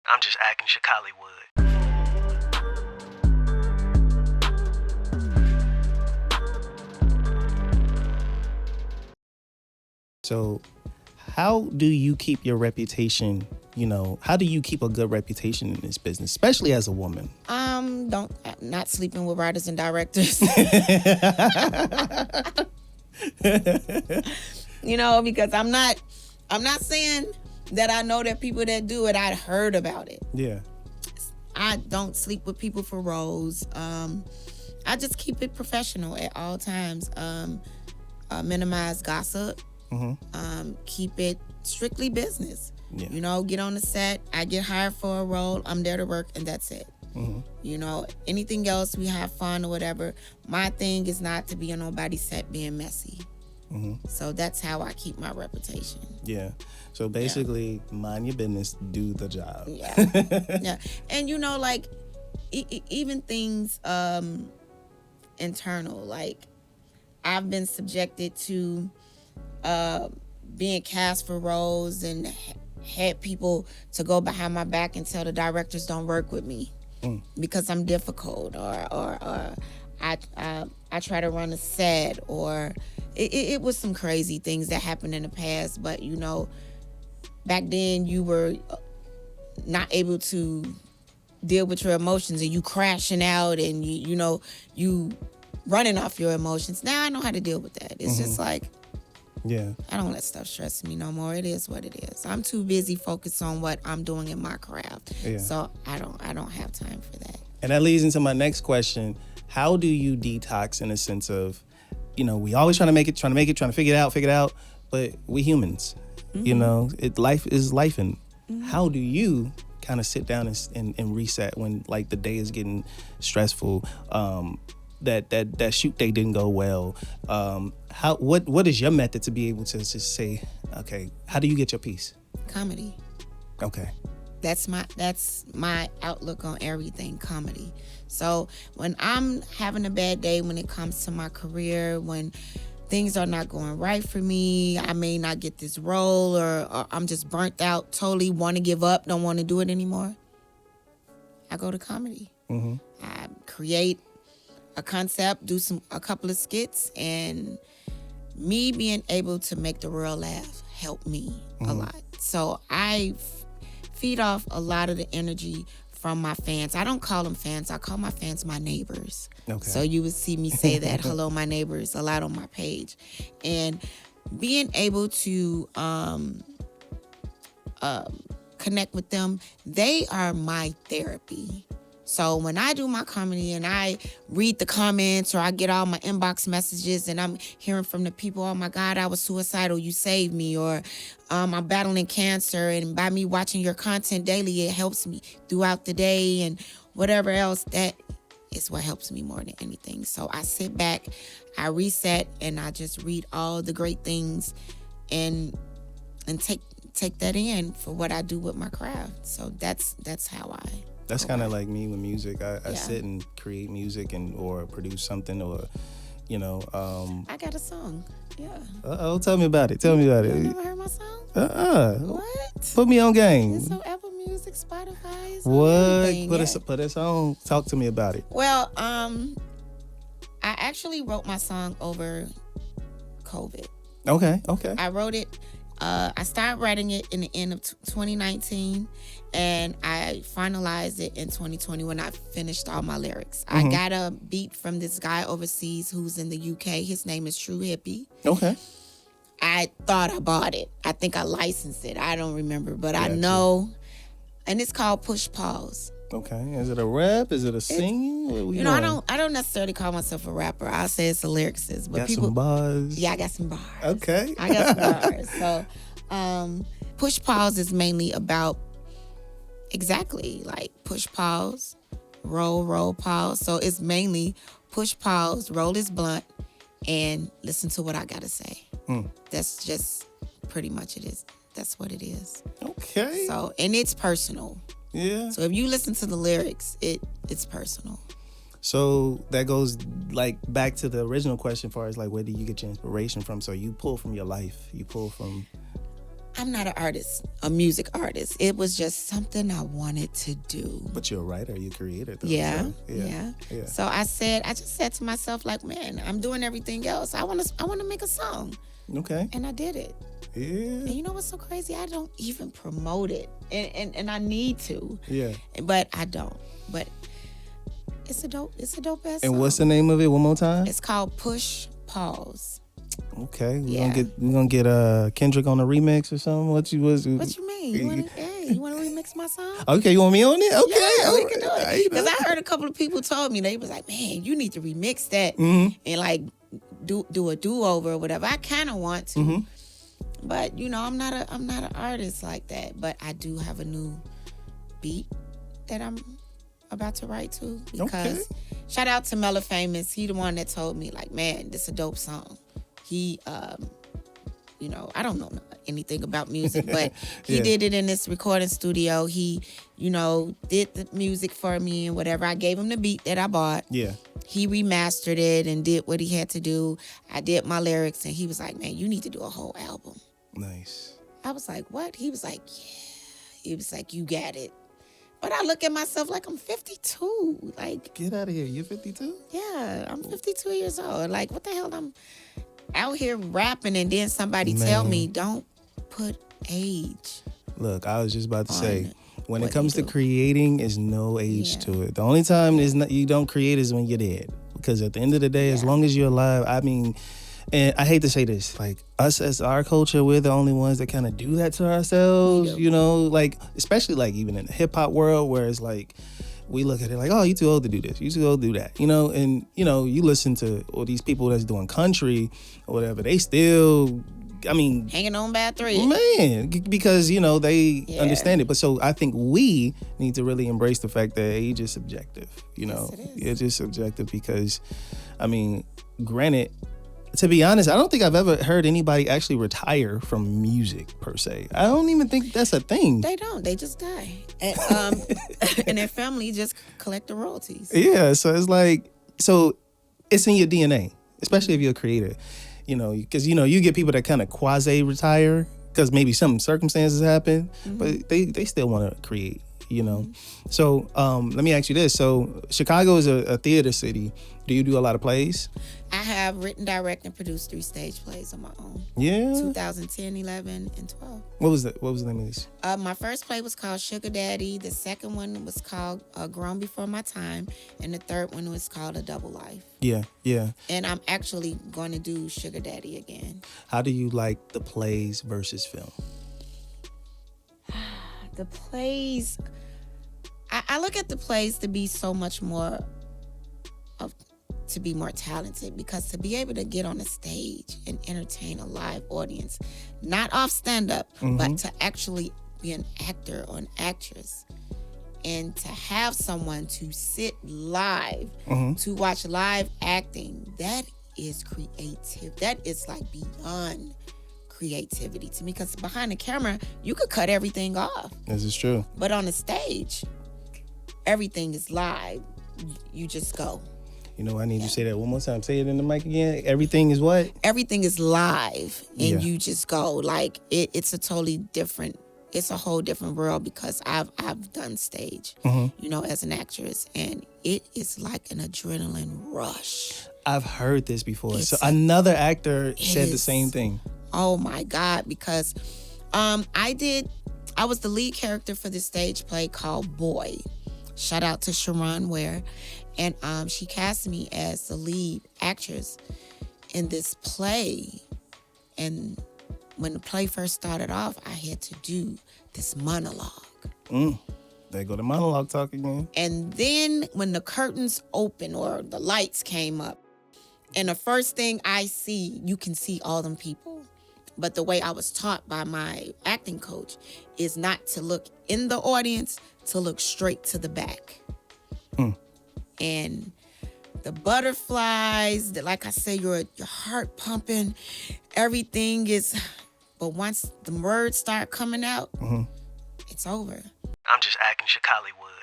I'm just acting CHICALLYWOOD. So how do you keep your reputation? How do you keep a good reputation in this business, especially as a woman? Not sleeping with writers and directors. Because I'm not saying that I know that people that do it, I heard about it. Yeah. I don't sleep with people for roles. I just keep it professional at all times. Minimize gossip. Mm-hmm. Keep it strictly business. Yeah. Get on the set. I get hired for a role. I'm there to work, and that's it. Mm-hmm. Anything else, we have fun or whatever. My thing is not to be on nobody's set being messy. Mm-hmm. So that's how I keep my reputation. Yeah. So basically, mind your business, do the job. Yeah. Yeah. And even things internal, like I've been subjected to being cast for roles and had people to go behind my back and tell the directors don't work with me because I'm difficult or I try to run a set, or it was some crazy things that happened in the past. But back then you were not able to deal with your emotions, and you crashing out, and you running off your emotions. Now I know how to deal with that. It's just like, yeah, I don't let stuff stress me no more. It is what it is. I'm too busy focused on what I'm doing in my craft. Yeah. So I don't have time for that. And that leads into my next question. How do you detox in a sense of, we always trying to figure it out, but we humans, life is life. And how do you kind of sit down and reset when like the day is getting stressful? That shoot day didn't go well. What is your method to be able to just say, okay, how do you get your peace? Comedy. Okay. That's my outlook on everything, comedy. So when I'm having a bad day when it comes to my career, when things are not going right for me, I may not get this role, or I'm just burnt out, totally want to give up, don't want to do it anymore, I go to comedy. Mm-hmm. I create a concept, do a couple of skits, and me being able to make the world laugh helped me a lot. So I feed off a lot of the energy from my fans. I don't call them fans. I call my fans my neighbors. Okay. So you would see me say that, hello, my neighbors, a lot on my page. And being able to connect with them, they are my therapy. So when I do my comedy and I read the comments, or I get all my inbox messages and I'm hearing from the people, oh my God, I was suicidal, you saved me, or I'm battling cancer, and by me watching your content daily, it helps me throughout the day, and whatever else, that is what helps me more than anything. So I sit back, I reset, and I just read all the great things and take that in for what I do with my craft. So that's how I... That's kind of like me with music. I sit and create music or produce something, or, I got a song. Yeah. Uh-oh, tell me about it. You never heard my song? What? Put me on game. It's on Apple Music, Spotify. What? Put us on. Talk to me about it. Well, I actually wrote my song over COVID. Okay. I wrote it. I started writing it in the end of 2019, and I finalized it in 2020 when I finished all my lyrics. I got a beat from this guy overseas who's in the UK. His name is True Hippie. Okay. I thought I bought it. I think I licensed it. I don't remember, but I know. And it's called Push Pause. Okay. Is it a rap? Is it a singing? I don't necessarily call myself a rapper. I'll say it's a lyricist. But got some bars. Yeah, I got some bars. Okay. I got some bars. So Push Pause is mainly about exactly like push pause, roll, pause. So it's mainly push pause, roll this blunt, and listen to what I gotta say. That's just pretty much it is. That's what it is. Okay. So, and it's personal. Yeah. So if you listen to the lyrics, it's personal. So that goes like back to the original question, as far as like where do you get your inspiration from? So you pull from your life. You pull from. I'm not an artist, a music artist. It was just something I wanted to do. But you're a writer, you're a creator, though. Yeah, So, yeah. So I just said to myself, like, man, I'm doing everything else. I want to make a song. Okay. And I did it. Yeah. And you know what's so crazy? I don't even promote it. And I need to. Yeah. But I don't. But it's a dope ass song. And what's the name of it one more time? It's called Push Pause. Okay. Yeah. We're gonna get Kendrick on a remix or something. What you mean? You want to remix my song? Okay, you want me on it? Okay. Yeah, we can do it. Because I heard a couple of people told me, they was like, man, you need to remix that and like do a do-over or whatever. I kind of want to. But I'm not an artist like that. But I do have a new beat that I'm about to write to. Because shout out to Mella Famous. He the one that told me, like, man, this is a dope song. He I don't know anything about music, but he did it in this recording studio. He, did the music for me and whatever. I gave him the beat that I bought. Yeah. He remastered it and did what he had to do. I did my lyrics, and he was like, man, you need to do a whole album. Nice. I was like, what? He was like, yeah. He was like, you got it. But I look at myself like I'm 52. Like, get out of here. You're 52? Yeah, I'm 52 years old. Like, what the hell? I'm out here rapping, and then somebody tell me, don't put age. Look, I was just about to say, when it comes to creating, there's no age to it. The only time you don't create is when you're dead. Because at the end of the day, as long as you're alive, I mean, and I hate to say this, like, us as our culture, we're the only ones that kind of do that to ourselves, like, especially like even in the hip hop world, where it's like, we look at it like, oh, you too old to do this, you too old to do that, and you listen to all these people that's doing country or whatever, they still, I mean, hanging on by a thread, man, because they understand it. But so I think we need to really embrace the fact that age is subjective. Yes, it is. It's just subjective because, I mean, granted, to be honest, I don't think I've ever heard anybody actually retire from music per se. I don't even think that's a thing. They don't. They just die. And, and their family just collect the royalties. Yeah, so it's like, it's in your DNA, especially if you're a creator. Because, you get people that kind of quasi-retire because maybe some circumstances happen, but they still want to create, So let me ask you this. So Chicago is a theater city. Do you do a lot of plays? I have written, direct, and produced 3 stage plays on my own. Yeah. 2010, 11, and 12. What was the name of this? My first play was called Sugar Daddy. The second one was called Grown Before My Time. And the third one was called A Double Life. Yeah, yeah. And I'm actually going to do Sugar Daddy again. How do you like the plays versus film? The plays, I look at the plays to be so much more to be more talented, because to be able to get on a stage and entertain a live audience, not off stand-up, but to actually be an actor or an actress, and to have someone to sit live, to watch live acting, that is creative. That is like beyond creativity to me, because behind the camera, you could cut everything off. This is true. But on the stage, everything is live. You just go. I need you to say that one more time. Say it in the mic again. Everything is what? Everything is live, and you just go. Like, it's a totally different, it's a whole different world, because I've done stage, as an actress, and it is like an adrenaline rush. I've heard this before. So another actor said the same thing. Oh my God, because I was the lead character for this stage play called Boy. Shout out to Sharon Ware. And she cast me as the lead actress in this play. And when the play first started off, I had to do this monologue. There go the monologue talk again. And then when the curtains opened or the lights came up, and the first thing I see, you can see all them people. But the way I was taught by my acting coach is not to look in the audience, to look straight to the back. And the butterflies, like I say, your heart pumping, everything is, but once the words start coming out, it's over. I'm just acting CHICALLYWOOD.